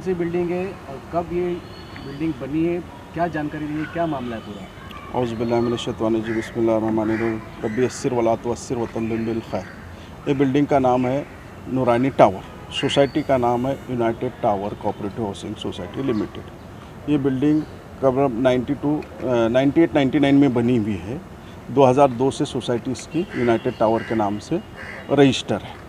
सी building है और कब ये बिल्डिंग बनी है, क्या जानकारी दी है, क्या मामला है पूरा? औज़ुबिल्लाहिमिनश्शैतानिर्रजीम बिस्मिल्लाहिर्रहमानिर्रहीम रब्बी यस्सिर वला तुअस्सिर वतम्मिम बिल खैर। ये बिल्डिंग का नाम है नूरानी टावर, सोसाइटी का नाम है United tower cooperative housing society limited. ये बिल्डिंग कब 98-99 में बनी हुई है। 2002 से सोसाइटी इसकी यूनाइटेड टावर के नाम से रजिस्टर है।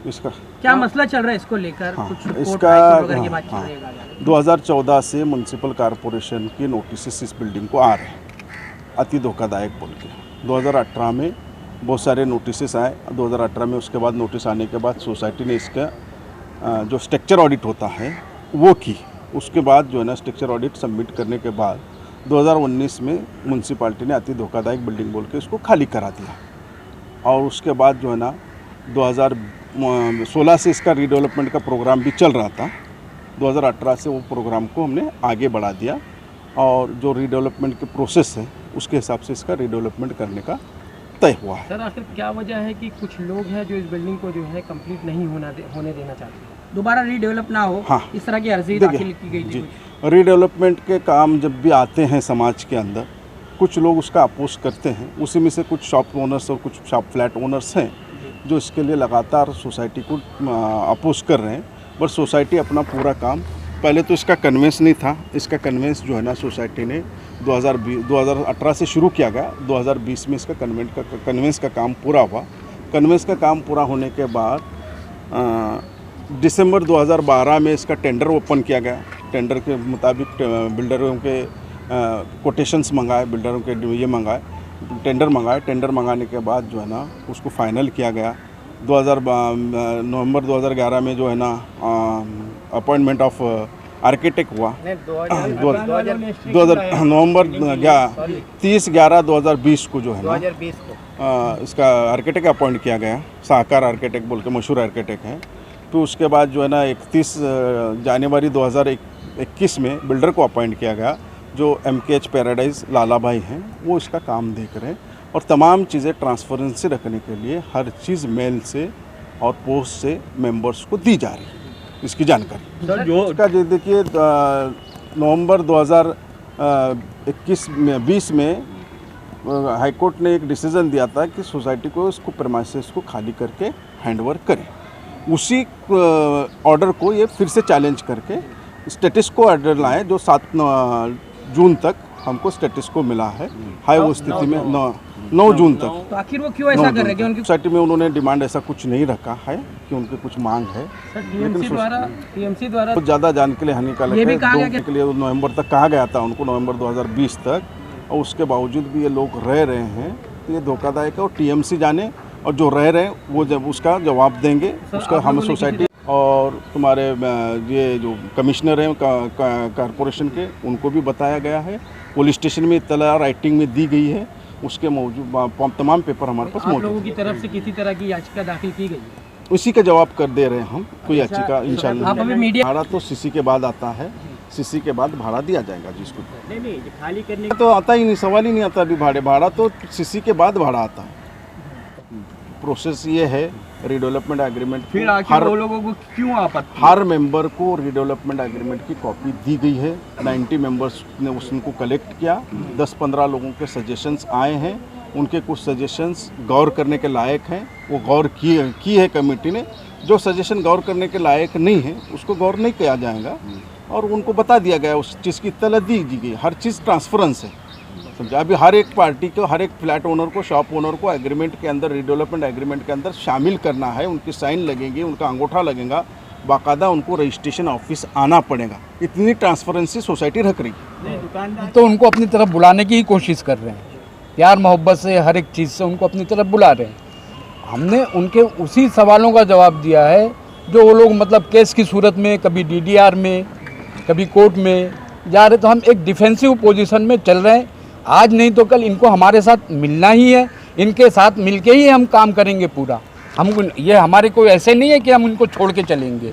इसका क्या मसला चल रहा है इसको लेकर? हाँ, कुछ इसका वगैरह की बात चल रही है? 2014 से म्यूनसिपल कॉरपोरेशन की नोटिस इस बिल्डिंग को आ रहे हैं, अति धोखादायक बोल के। 2018 में बहुत सारे नोटिस आए। 2018 में उसके बाद नोटिस आने के बाद सोसाइटी ने इसका जो स्ट्रक्चर ऑडिट होता है वो की। उसके बाद जो है ना स्ट्रक्चर ऑडिट सबमिट करने के बाद 2019 में म्यूनसिपाल्टी ने अति धोखादायक बिल्डिंग बोल के उसको खाली करा दिया। और उसके बाद जो है ना 2016 से इसका रीडेवलपमेंट का प्रोग्राम भी चल रहा था। 2018 से वो प्रोग्राम को हमने आगे बढ़ा दिया और जो रीडेवलपमेंट के प्रोसेस है उसके हिसाब से इसका रीडेवलपमेंट करने का तय हुआ है। सर आखिर क्या वजह है कि कुछ लोग हैं जो इस बिल्डिंग को जो है कंप्लीट नहीं होने देना चाहते, दोबारा रीडेवलप ना हो? हाँ, इस तरह की अर्जी दाखिल की गई थी। रीडेवलपमेंट के काम जब भी आते हैं समाज के अंदर, कुछ लोग उसका अपोज करते हैं। उसी में से कुछ शॉप ओनर्स और कुछ शॉप फ्लैट ओनर्स हैं जो इसके लिए लगातार सोसाइटी को अपोज कर रहे हैं। बट सोसाइटी अपना पूरा काम, पहले तो इसका कन्वेंस नहीं था। इसका कन्वेंस जो है ना सोसाइटी ने 2018 से शुरू किया गया। 2020 में इसका कन्वेंस का काम पूरा हुआ। कन्वेंस का काम पूरा होने के बाद दिसंबर 2012 में इसका टेंडर ओपन किया गया। टेंडर के मुताबिक बिल्डरों के कोटेशंस मंगाए, बिल्डरों के ये मंगाए, टेंडर मंगाए। टेंडर मंगाने के बाद जो है ना उसको फाइनल किया गया। नवंबर 2011 में जो है ना अपॉइंटमेंट ऑफ आर्किटेक्ट हुआ। नवंबर 30/11/2020 को जो है ना इसका आर्किटेक्ट अपॉइंट किया गया। साहकार आर्किटेक्ट बोल के मशहूर आर्किटेक्ट हैं। तो उसके बाद जो है ना 31 जनवरी 2021 में बिल्डर को अपॉइंट किया गया जो MKH पैराडाइज लाला भाई हैं। वो इसका काम देख रहे हैं और तमाम चीज़ें ट्रांसपेरेंसी रखने के लिए हर चीज़ मेल से और पोस्ट से मेंबर्स को दी जा रही है। इसकी जानकारी सर जो इसका देखिए नवंबर 2020 में हाईकोर्ट ने एक डिसीज़न दिया था कि सोसाइटी को इसको प्रेमाइसेस को खाली करके हैंडओवर करें। उसी ऑर्डर को ये फिर से चैलेंज करके स्टेटस को ऑर्डर लाए जो 7 जून तक हमको स्टेटस को मिला है। हाई वो स्थिति में 9 जून तक। तो आखिर वो क्यों ऐसा कर रहे हैं? उनकी सोसाइटी में उन्होंने डिमांड ऐसा कुछ नहीं रखा है कि उनकी कुछ मांग है। TMC द्वारा कुछ ज़्यादा जान के लिए हानिकारक ये भी है। कहा गया के लिए नवंबर तक कहा गया था उनको, नवंबर 2020 तक, और उसके बावजूद भी ये लोग रह रहे हैं। तो ये धोखादायक है और TMC जाने, और जो रह रहे हैं वो जब उसका जवाब देंगे उसका हम सोसाइटी और तुम्हारे ये जो कमिश्नर हैं कॉरपोरेशन के उनको भी बताया गया है। पुलिस स्टेशन में इत्तला राइटिंग में दी गई है। उसके मौजूद तमाम पेपर हमारे पास मौजूद। लोगों की तरफ से किसी तरह की याचिका दाखिल की गई? उसी का जवाब कर दे रहे हैं हम। कोई याचिका इंशाल्लाह। भाड़ा तो CC के बाद आता है। CC के बाद भाड़ा दिया जाएगा जिसको। नहीं खाली करने तो आता ही नहीं, सवाल ही नहीं आता अभी भाड़ा तो CC के बाद भाड़ा आता है। प्रोसेस ये है रीडेवलपमेंट एग्रीमेंट। फिर आखिर वो लोगों को क्यों आपत्ति? हर मेंबर को रीडेवलपमेंट एग्रीमेंट की कॉपी दी गई है। 90 मेंबर्स ने उसको कलेक्ट किया। 10-15 लोगों के सजेशंस आए हैं। उनके कुछ सजेशंस गौर करने के लायक हैं, वो गौर की है कमेटी ने। जो सजेशन गौर करने के लायक नहीं है उसको गौर नहीं किया जाएगा और उनको बता दिया गया, उस चीज़ की इत्तला दी गई। हर चीज़ ट्रांसपेरेंस है, समझा। अभी हर एक पार्टी को, हर एक फ्लैट ओनर को, शॉप ओनर को एग्रीमेंट के अंदर, रीडेवलपमेंट एग्रीमेंट के अंदर शामिल करना है। उनकी साइन लगेंगी, उनका अंगूठा लगेगा, बाकायदा उनको रजिस्ट्रेशन ऑफिस आना पड़ेगा। इतनी ट्रांसपेरेंसी सोसाइटी रख रही है। तो उनको अपनी तरफ बुलाने की ही कोशिश कर रहे हैं, प्यार मोहब्बत से हर एक चीज़ से उनको अपनी तरफ बुला रहे हैं। हमने उनके उसी सवालों का जवाब दिया है जो वो लोग मतलब केस की सूरत में, कभी DDR में, कभी कोर्ट में जा रहे। तो हम एक डिफेंसिव पोजीशन में चल रहे हैं। आज नहीं तो कल इनको हमारे साथ मिलना ही है। इनके साथ मिलके ही हम काम करेंगे पूरा। हम ये हमारे कोई ऐसे नहीं है कि हम उनको छोड़ के चलेंगे।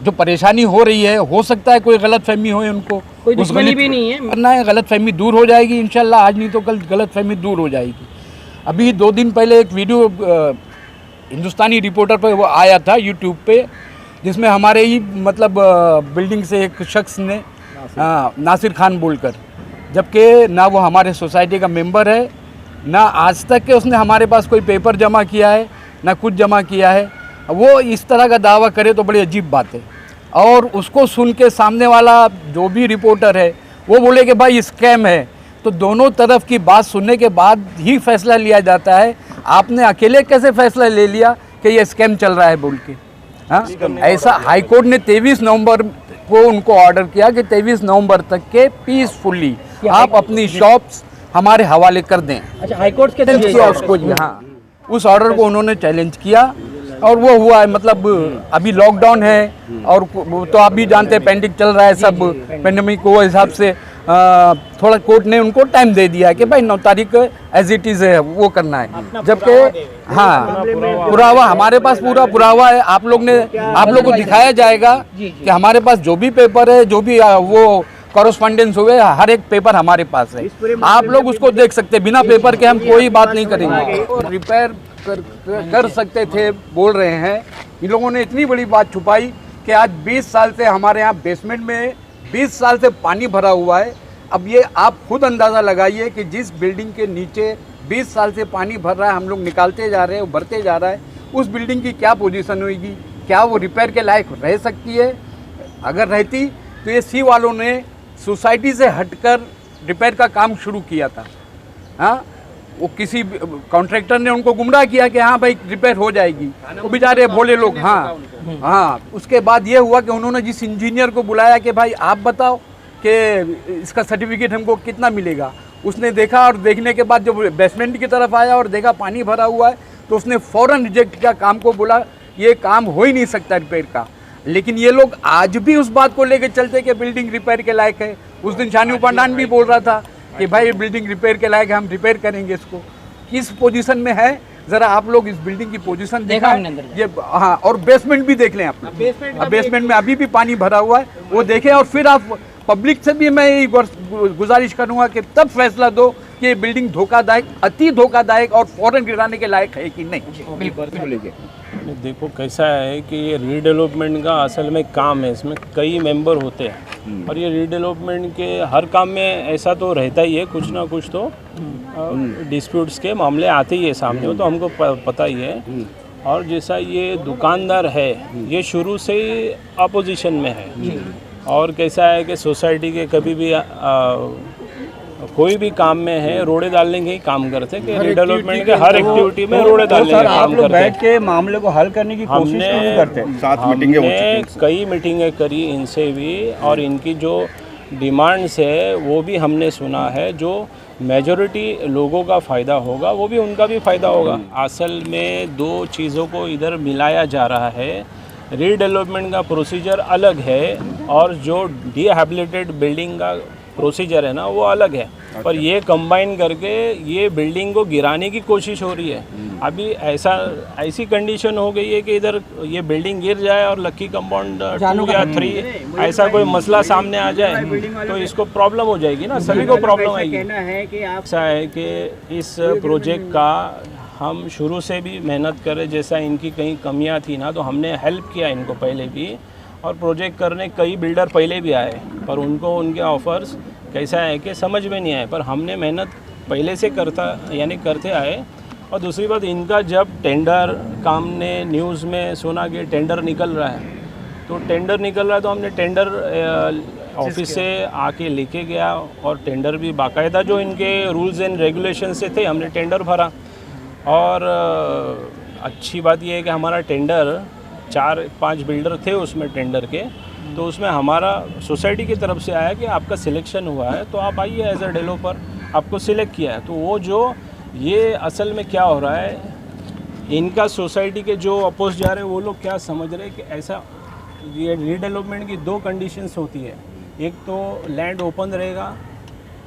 जो परेशानी हो रही है, हो सकता है कोई गलतफहमी हो, उनको कोई दुश्मनी भी नहीं है, वरना गलतफहमी दूर हो जाएगी इंशाल्लाह। आज नहीं तो कल गलतफहमी दूर हो जाएगी। अभी 2 दिन पहले एक वीडियो हिंदुस्तानी रिपोर्टर पे वो आया था YouTube पे जिसमें हमारे ही मतलब बिल्डिंग से एक शख्स ने नासिर खान बोलकर, जबकि ना वो हमारे सोसाइटी का मेंबर है, ना आज तक के उसने हमारे पास कोई पेपर जमा किया है, ना कुछ जमा किया है। वो इस तरह का दावा करे तो बड़ी अजीब बात है। और उसको सुन के सामने वाला जो भी रिपोर्टर है वो बोले कि भाई स्कैम है, तो दोनों तरफ की बात सुनने के बाद ही फैसला लिया जाता है। आपने अकेले कैसे फैसला ले लिया कि ये स्कैम चल रहा है बोल के? हाँ, ऐसा हाईकोर्ट ने 23 नवंबर को उनको ऑर्डर किया कि 23 नवंबर तक के पीसफुली आप अपनी शॉप्स हमारे हवाले कर दें। अच्छा, हाईकोर्ट के चैलेंज किया उसको, हाँ, उस ऑर्डर को उन्होंने चैलेंज किया और वो हुआ है। मतलब अभी लॉकडाउन है और तो आप भी जानते हैं पेंडिंग चल रहा है सब पेंडेमिक को हिसाब से थोड़ा कोर्ट ने उनको टाइम दे दिया कि भाई 9 तारीख एज इट इज़ है वो करना है। जबकि हाँ, पुरावा हमारे पास पूरा पुरावा है। आप लोग को दिखाया जाएगा कि हमारे पास जो भी पेपर है, जो भी वो कॉरेस्पॉन्डेंस हुए, हर एक पेपर हमारे पास है। आप लोग उसको देख सकते हैं। बिना पेपर के हम कोई बात नहीं करेंगे। रिपेयर कर सकते थे बोल रहे हैं। इन लोगों ने इतनी बड़ी बात छुपाई कि आज 20 साल से हमारे यहाँ बेसमेंट में 20 साल से पानी भरा हुआ है। अब ये आप खुद अंदाज़ा लगाइए कि जिस बिल्डिंग के नीचे 20 साल से पानी भर रहा है, हम लोग निकालते जा रहे हैं, भरते जा रहा है, उस बिल्डिंग की क्या पोजीशन होगी? क्या वो रिपेयर के लायक रह सकती है? अगर रहती तो ये सी वालों ने सोसाइटी से हटकर रिपेयर का काम शुरू किया था। हाँ, वो किसी कॉन्ट्रैक्टर ने उनको गुमराह किया कि हाँ भाई रिपेयर हो जाएगी, वो बेचारे भोले लोग। हाँ, उसके बाद ये हुआ कि उन्होंने जिस इंजीनियर को बुलाया कि भाई आप बताओ कि इसका सर्टिफिकेट हमको कितना मिलेगा, उसने देखा और देखने के बाद जब बेसमेंट की तरफ आया और देखा पानी भरा हुआ है तो उसने फ़ौरन रिजेक्ट किया काम को, बोला ये काम हो ही नहीं सकता रिपेयर का। लेकिन ये लोग आज भी उस बात को लेकर चलते कि बिल्डिंग रिपेयर के लायक है। उस दिन शानी उपाध्याय भी बोल रहा था कि भाई ये बिल्डिंग रिपेयर के लायक है, हम रिपेयर करेंगे इसको। किस पोजीशन में है ज़रा आप लोग इस बिल्डिंग की पोजीशन देखा ये, हाँ, और बेसमेंट भी देख लें आप लोग। बेसमेंट में अभी भी पानी भरा हुआ है, वो देखें। और फिर आप पब्लिक से भी मैं यही गुजारिश करूँगा कि तब फैसला दो कि ये बिल्डिंग धोखादायक, अति धोखादायक और फौरन गिराने के लायक है कि नहीं। बिल्कुल। देखो कैसा है कि ये रीडेवलपमेंट का असल में काम है, इसमें कई मेंबर होते हैं और ये रीडेवलपमेंट के हर काम में ऐसा तो रहता ही है, कुछ ना कुछ तो डिस्प्यूट्स के मामले आते ही है सामने, वो तो हमको पता ही है। और जैसा ये दुकानदार है, ये शुरू से ही अपोजिशन में है और कैसा है कि सोसाइटी के कभी भी कोई भी काम में है रोड़े डालने के ही काम करते हैं कि रीडेवलपमेंट के हर एक्टिविटी में रोड़े डालने का काम करते हैं। बैठ के मामले को हल करने की कोशिश नहीं करते। साथ मीटिंगें हो चुकी हैं, कई मीटिंगें करी इनसे भी और इनकी जो डिमांड्स है वो भी हमने सुना है। जो मेजॉरिटी लोगों का फ़ायदा होगा वो भी उनका भी फ़ायदा होगा। असल में दो चीज़ों को इधर मिलाया जा रहा है। रीडेवलपमेंट का प्रोसीजर अलग है और जो डिहैबिलिटेड बिल्डिंग का प्रोसीजर है ना वो अलग है, पर ये कंबाइन करके ये बिल्डिंग को गिराने की कोशिश हो रही है। अभी ऐसी कंडीशन हो गई है कि इधर ये बिल्डिंग गिर जाए और लक्की कंपाउंड 2 या 3 ऐसा कोई मसला सामने आ जाए तो इसको प्रॉब्लम हो जाएगी ना, सभी को प्रॉब्लम आएगी। ऐसा है कि इस प्रोजेक्ट का हम शुरू से भी मेहनत करें, जैसा इनकी कहीं कमियां थी ना तो हमने हेल्प किया इनको पहले भी, और प्रोजेक्ट करने कई बिल्डर पहले भी आए पर उनको उनके ऑफ़र्स कैसा है कि समझ में नहीं आए, पर हमने मेहनत पहले से करते आए। और दूसरी बात, इनका जब टेंडर काम ने न्यूज़ में सुना कि टेंडर निकल रहा है, तो टेंडर निकल रहा है तो हमने टेंडर ऑफिस से आके लेके गया और टेंडर भी बाकायदा जो इनके रूल्स एंड रेगुलेशन से थे हमने टेंडर भरा। और अच्छी बात यह है कि हमारा टेंडर 4-5 बिल्डर थे उसमें टेंडर के, तो उसमें हमारा सोसाइटी की तरफ से आया कि आपका सिलेक्शन हुआ है तो आप आइए एज अ डेवलपर, आपको सिलेक्ट किया है। तो वो जो ये असल में क्या हो रहा है, इनका सोसाइटी के जो अपोज जा रहे हैं वो लोग क्या समझ रहे हैं कि ऐसा ये रीडेवलपमेंट की 2 कंडीशंस होती है। एक तो लैंड ओपन रहेगा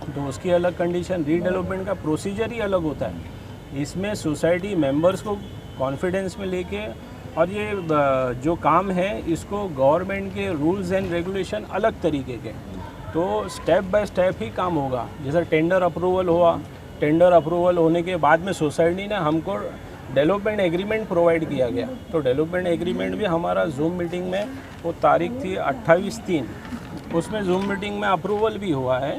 तो उसकी अलग कंडीशन, रीडेवलपमेंट का प्रोसीजर ही अलग होता है। इसमें सोसाइटी मेंबर्स को कॉन्फिडेंस में लेके और ये जो काम है इसको गवर्नमेंट के रूल्स एंड रेगुलेशन अलग तरीके के, तो स्टेप बाय स्टेप ही काम होगा। जैसे टेंडर अप्रूवल हुआ, टेंडर अप्रूवल होने के बाद में सोसाइटी ने हमको डेवलपमेंट एग्रीमेंट प्रोवाइड किया गया। तो डेवलपमेंट एग्रीमेंट भी हमारा जूम मीटिंग में, वो तारीख थी 28/3, उसमें जूम मीटिंग में अप्रूवल भी हुआ है।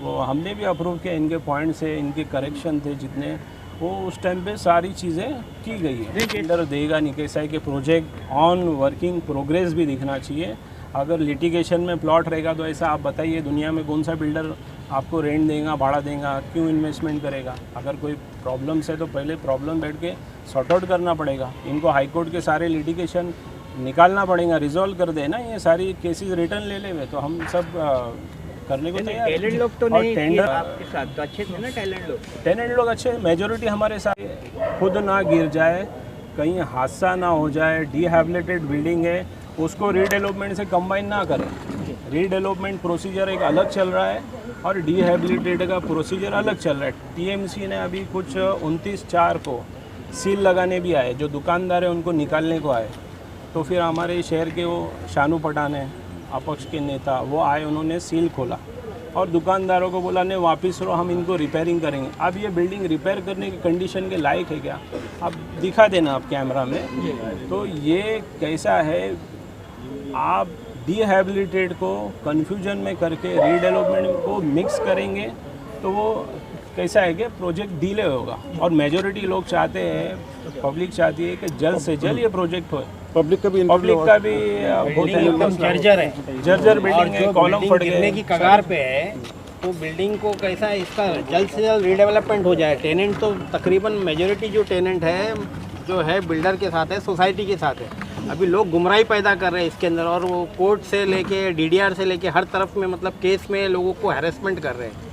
वो हमने भी अप्रूव किया, इनके पॉइंट्स है, इनके करेक्शन थे जितने, वो उस टाइम पे सारी चीज़ें की गई है। टेंडर देगा नहीं, कैसा है कि प्रोजेक्ट ऑन वर्किंग प्रोग्रेस भी दिखना चाहिए। अगर लिटिगेशन में प्लॉट रहेगा तो ऐसा आप बताइए, दुनिया में कौन सा बिल्डर आपको रेंट देगा, भाड़ा देगा, क्यों इन्वेस्टमेंट करेगा? अगर कोई प्रॉब्लम्स है तो पहले प्रॉब्लम बैठ के सॉर्ट आउट करना पड़ेगा। इनको हाई कोर्ट के सारे लिटिगेशन निकालना पड़ेगा, रिजॉल्व कर देना, ये सारी केसेस रिटर्न ले ले, तो हम सब करने को तैयार। टैलेंट लोग तो और नहीं टेंडर आपके साथ, तो अच्छे थे ना टैलेंट लोग अच्छे, मेजोरिटी हमारे साथ खुद ना गिर जाए, कहीं हादसा ना हो जाए, डिहैबिलिटेड बिल्डिंग है, उसको रीडेवलपमेंट से कंबाइन ना करें। रीडेवलपमेंट प्रोसीजर एक अलग चल रहा है और डिहैबिलिटेड का प्रोसीजर अलग चल रहा है। टीएमसी ने अभी कुछ 29/4 को सील लगाने भी आए, जो दुकानदार है उनको निकालने को आए। तो फिर हमारे शहर के वो शानू पठान है, अपक्ष के नेता, वो आए, उन्होंने सील खोला और दुकानदारों को बोला नहीं वापस लो, हम इनको रिपेयरिंग करेंगे। अब ये बिल्डिंग रिपेयर करने की कंडीशन के लायक है क्या? आप दिखा देना आप कैमरा में। तो ये कैसा है, आप डिहैबिलिटेड को कन्फ्यूजन में करके रीडेवलपमेंट को मिक्स करेंगे तो वो कैसा है कि प्रोजेक्ट डिले होगा। और मेजॉरिटी लोग चाहते हैं, पब्लिक चाहती है कि जल्द से जल्द ये प्रोजेक्ट होए। पब्लिक का भी एकदम जर्जर है, जर्जर बिल्डिंग है, कॉलम फट गिरने गए, की कगार पे है। तो बिल्डिंग को कैसा है, इसका जल्द से जल्द रीडेवलपमेंट हो जाए। टेनेंट तो तकरीबन मेजॉरिटी जो टेनेंट है, जो है बिल्डर के साथ है, सोसाइटी के साथ है। अभी लोग गुमराही पैदा कर रहे हैं इसके अंदर, और वो कोर्ट से लेके डीडीआर से लेके हर तरफ में मतलब केस में लोगों को हैरेसमेंट कर रहे हैं।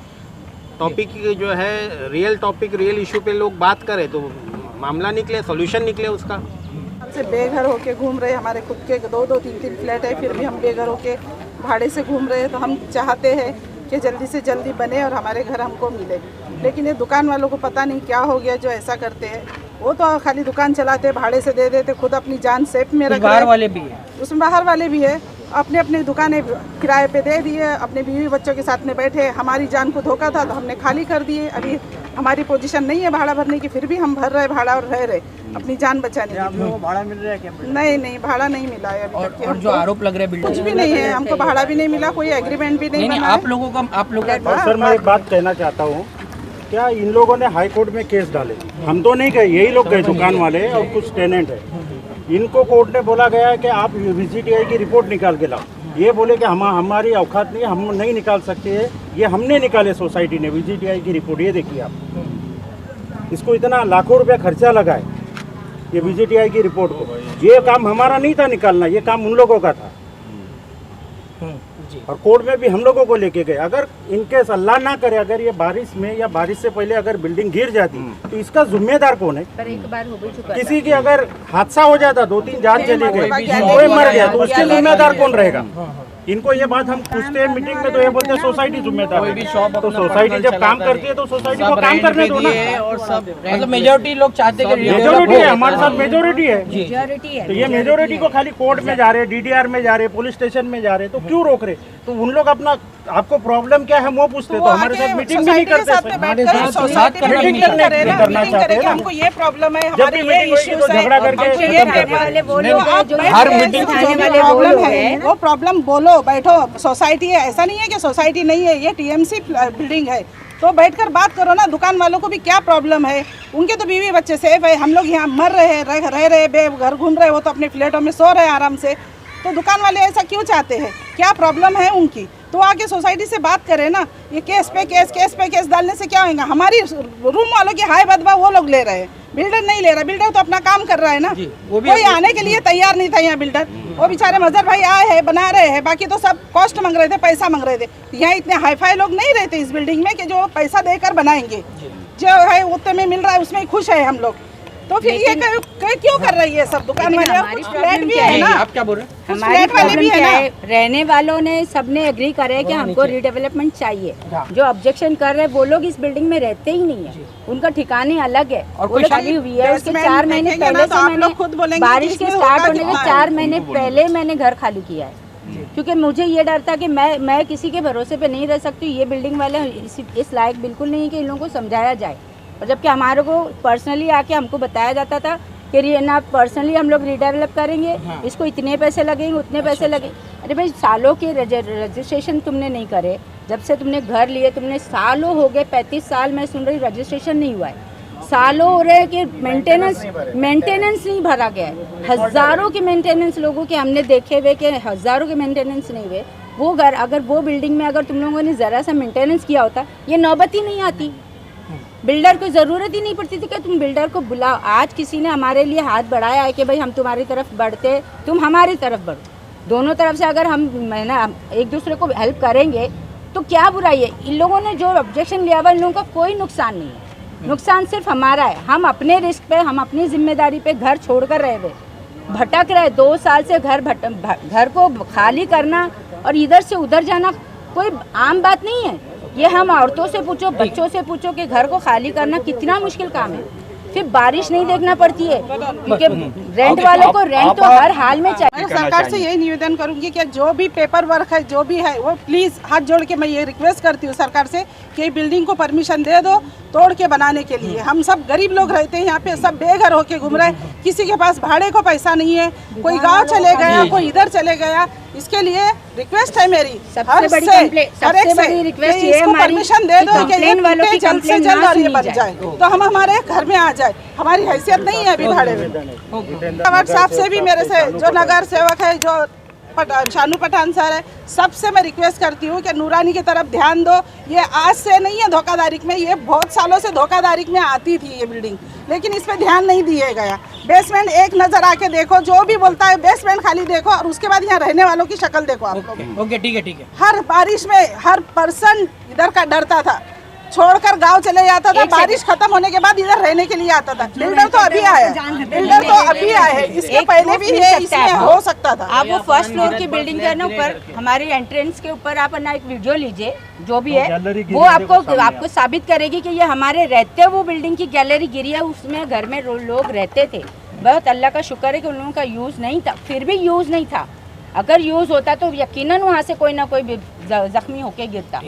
टॉपिक जो है रियल टॉपिक, रियल इशू पे लोग बात करें तो मामला निकले, सॉल्यूशन निकले उसका। से बेघर होके घूम रहे, हमारे खुद के 2-2, 3-3 फ्लैट है, फिर भी हम बेघर होके भाड़े से घूम रहे हैं। तो हम चाहते हैं कि जल्दी से जल्दी बने और हमारे घर हमको मिले। लेकिन ये दुकान वालों को पता नहीं क्या हो गया जो ऐसा करते हैं। वो तो खाली दुकान चलाते, भाड़े से दे देते, खुद अपनी जान सेफ में रख बाहर वाले भी हैं, उसमें बाहर वाले भी है, अपने अपने दुकानें किराए पे दे दिए, अपने बीवी बच्चों के साथ में बैठे। हमारी जान को धोखा था तो हमने खाली कर दिए। अभी हमारी पोजीशन नहीं है भाड़ा भरने की, फिर भी हम भर रहे भाड़ा और रह रहे अपनी जान बचाने के लिए। भाड़ा मिल रहा है क्या? नहीं, भाड़ा नहीं मिला है अभी तक। और जो आरोप लग रहा है कुछ भी नहीं है, हमको भाड़ा भी नहीं मिला, कोई एग्रीमेंट भी नहीं बना। आप लोगों का सर मैं एक बात कहना चाहता हूँ, क्या इन लोगों ने हाई कोर्ट में केस डाले? हम तो नहीं गए, यही लोग गए, दुकान वाले और कुछ टेनेंट है। इनको कोर्ट ने बोला गया है कि आप VGTI की रिपोर्ट निकाल के लाओ। ये बोले कि हमारी औकात नहीं, हम नहीं निकाल सकते हैं। ये हमने निकाले, सोसाइटी ने VGTI की रिपोर्ट। ये देखिए आप, इसको इतना लाखों रुपया खर्चा लगा है ये VGTI की रिपोर्ट को। ये काम हमारा नहीं था निकालना, ये काम उन लोगों का था। और कोर्ट में भी हम लोगों को लेके गए। अगर इनके अल्लाह ना करे, अगर ये बारिश में या बारिश से पहले अगर बिल्डिंग गिर जाती तो इसका जिम्मेदार कौन है? पर एक बार हो भी चुका किसी की अगर हादसा हो जाता, 2-3 जान चले गए, कोई मर गया, तो उसके जिम्मेदार कौन रहेगा? इनको ये बात हम पूछते हैं मीटिंग में तो ये बोलते हैं सोसाइटी जिम्मेदार है। तो सोसाइटी जब काम करती है तो सोसाइटी को काम करने दो ना। और सब मतलब मेजॉरिटी लोग चाहते हैं कि मेजोरिटी है, हमारे साथ मेजोरिटी है। मेजॉरिटी है। तो ये मेजोरिटी को खाली कोर्ट में जा रहे, DDR में जा रहे, पुलिस स्टेशन में जा रहे, तो क्यों रोक रहे? तो उन लोग अपना आपको प्रॉब्लम क्या है वो पूछते, तो हमारे साथ मीटिंग भी नहीं करते। मीटिंग करना चाहते हैं, हमको ये प्रॉब्लम है, जब भी मीटिंग होगी तो झगड़ा करके हर मीटिंग प्रॉब्लम है, वो प्रॉब्लम बोलो, बैठो। सोसाइटी है, ऐसा नहीं है कि सोसाइटी नहीं है, ये TMC बिल्डिंग है, तो बैठकर बात करो ना। दुकान वालों को भी क्या प्रॉब्लम है? उनके तो बीवी बच्चे सेफ है, हम लोग यहाँ मर रहे हैं, रह रहे बेघर घूम रहे, वो तो अपने फ्लैटों में सो रहे हैं आराम से। तो दुकान वाले ऐसा क्यों चाहते हैं? क्या प्रॉब्लम है उनकी? तो आके सोसाइटी से बात करें ना। ये केस पे केस डालने से क्या होगा? हमारी रूम वालों की हाय बदबा वो लोग ले रहे हैं, बिल्डर नहीं ले रहा। बिल्डर तो अपना काम कर रहा है ना, कोई आने के लिए तैयार नहीं था यहाँ बिल्डर। वो बेचारे मजर भाई आए हैं, बना रहे हैं, बाकी तो सब कॉस्ट मांग रहे थे, पैसा मांग रहे थे। यहाँ इतने हाईफाई लोग नहीं रहते इस बिल्डिंग में कि जो पैसा देकर बनाएंगे। जो है उतने में मिल रहा है उसमें खुश है हम लोग। तो फिर ये क्यों कर रही है सब दुकान वाले? कुछ फ्लैट भी है ना, आप क्या बोल रहे हैं? हमारी प्रॉब्लम क्या है, रहने वालों ने सबने एग्री करे है कि हमको रीडेवलपमेंट चाहिए। जो ऑब्जेक्शन कर रहे हैं वो लोग इस बिल्डिंग में रहते ही नहीं है, उनका ठिकाने अलग है और कोई खाली हुई है। उसके 4 महीने पहले से मैंने बारिश के स्टार्ट होने के 4 महीने पहले मैंने घर खाली किया है, क्योंकि मुझे ये डर था कि मैं किसी के भरोसे पे नहीं रह सकती। ये बिल्डिंग वाले इस लायक बिल्कुल नहीं है कि इन लोगों को समझाया जाए। और जबकि हमारे को पर्सनली आके हमको बताया जाता था कि ये ना पर्सनली हम लोग रीडेवलप करेंगे, इसको इतने पैसे लगेंगे, उतने पैसे लगेंगे। अरे भाई सालों के रजिस्ट्रेशन तुमने नहीं करे, जब से तुमने घर लिए तुमने सालों हो गए, 35 साल मैं सुन रही रजिस्ट्रेशन नहीं हुआ है, सालों हो रहे कि मेंटेनेंस नहीं भरा गया है। हज़ारों के मेंटेनेंस लोगों के हमने देखे हुए कि हज़ारों के मेंटेनेंस नहीं हुए। वो घर अगर वो बिल्डिंग में अगर तुम लोगों ने ज़रा सा मेंटेनेंस किया होता ये नौबत ही नहीं आती, बिल्डर को ज़रूरत ही नहीं पड़ती थी कि तुम बिल्डर को बुलाओ। आज किसी ने हमारे लिए हाथ बढ़ाया है कि भाई हम तुम्हारी तरफ बढ़ते, तुम हमारी तरफ बढ़ो। दोनों तरफ से अगर हम ना एक दूसरे को हेल्प करेंगे तो क्या बुराई है। इन लोगों ने जो ऑब्जेक्शन लिया हुआ इन लोगों का कोई नुकसान नहीं है, नुकसान सिर्फ हमारा है। हम अपने रिस्क पे, हम अपनी जिम्मेदारी पे घर छोड़कर रहे हुए भटक रहे। 2 साल से घर को खाली करना और इधर से उधर जाना कोई आम बात नहीं है। ये हम औरतों से पूछो, बच्चों से पूछो कि घर को खाली करना कितना मुश्किल काम है। फिर बारिश नहीं देखना पड़ती है क्योंकि रेंट वालों को रेंट तो हर हाल में चाहिए। मैं सरकार से यही निवेदन करूंगी कि जो भी पेपर वर्क है जो भी है वो प्लीज़ हाथ जोड़ के मैं ये रिक्वेस्ट करती हूँ सरकार से कि बिल्डिंग को परमिशन दे दो तोड़ के बनाने के लिए। हम सब गरीब लोग रहते हैं यहाँ पे, सब बेघर होके घूम रहे हैं, किसी के पास भाड़े को पैसा नहीं है, कोई गांव चले गया, कोई इधर चले गया। इसके लिए रिक्वेस्ट है मेरी सबसे बड़ी रिक्वेस्ट ये हमारी परमिशन दे दो कि कंप्लेन वालों की जल्द से जल्द और ये बन जाए तो हम हमारे घर में आ जाए। हमारी हैसियत नहीं है अभी भाड़े में। साहब से भी मेरे से जो नगर सेवक है, जो शानू पठान सर है, सबसे मैं रिक्वेस्ट करती हूँ कि नूरानी की तरफ ध्यान दो। ये आज से नहीं है धोखाधड़ी में, ये बहुत सालों से धोखाधड़ी में आती थी ये बिल्डिंग, लेकिन इस पे ध्यान नहीं दिया गया। बेसमेंट एक नज़र आके देखो, जो भी बोलता है बेसमेंट खाली देखो और उसके बाद यहाँ रहने वालों की शक्ल देखो आप लोग। ओके ठीक है। हर बारिश में हर पर्सन इधर का डरता था, छोड़कर गांव चले जाता था, बारिश खत्म होने के बाद इधर रहने के लिए आता था। बिल्डर तो अभी आया, बिल्डर तो अभी आया है, इसके पहले भी ये इसमें हो सकता था। आप वो फर्स्ट फ्लोर की बिल्डिंग के ऊपर हमारी एंट्रेंस के ऊपर आप अपना एक वीडियो लीजिए, जो भी है वो आपको साबित करेगी कि ये हमारे रहते वो बिल्डिंग की गैलरी गिरी है, उसमें घर में लोग रहते थे। बहुत अल्लाह का शुक्र है कि उन लोगों का यूज़ नहीं था, फिर भी यूज़ नहीं था। अगर यूज़ होता तो यकीनन वहाँ से कोई ना कोई जख्मी होके गिरता।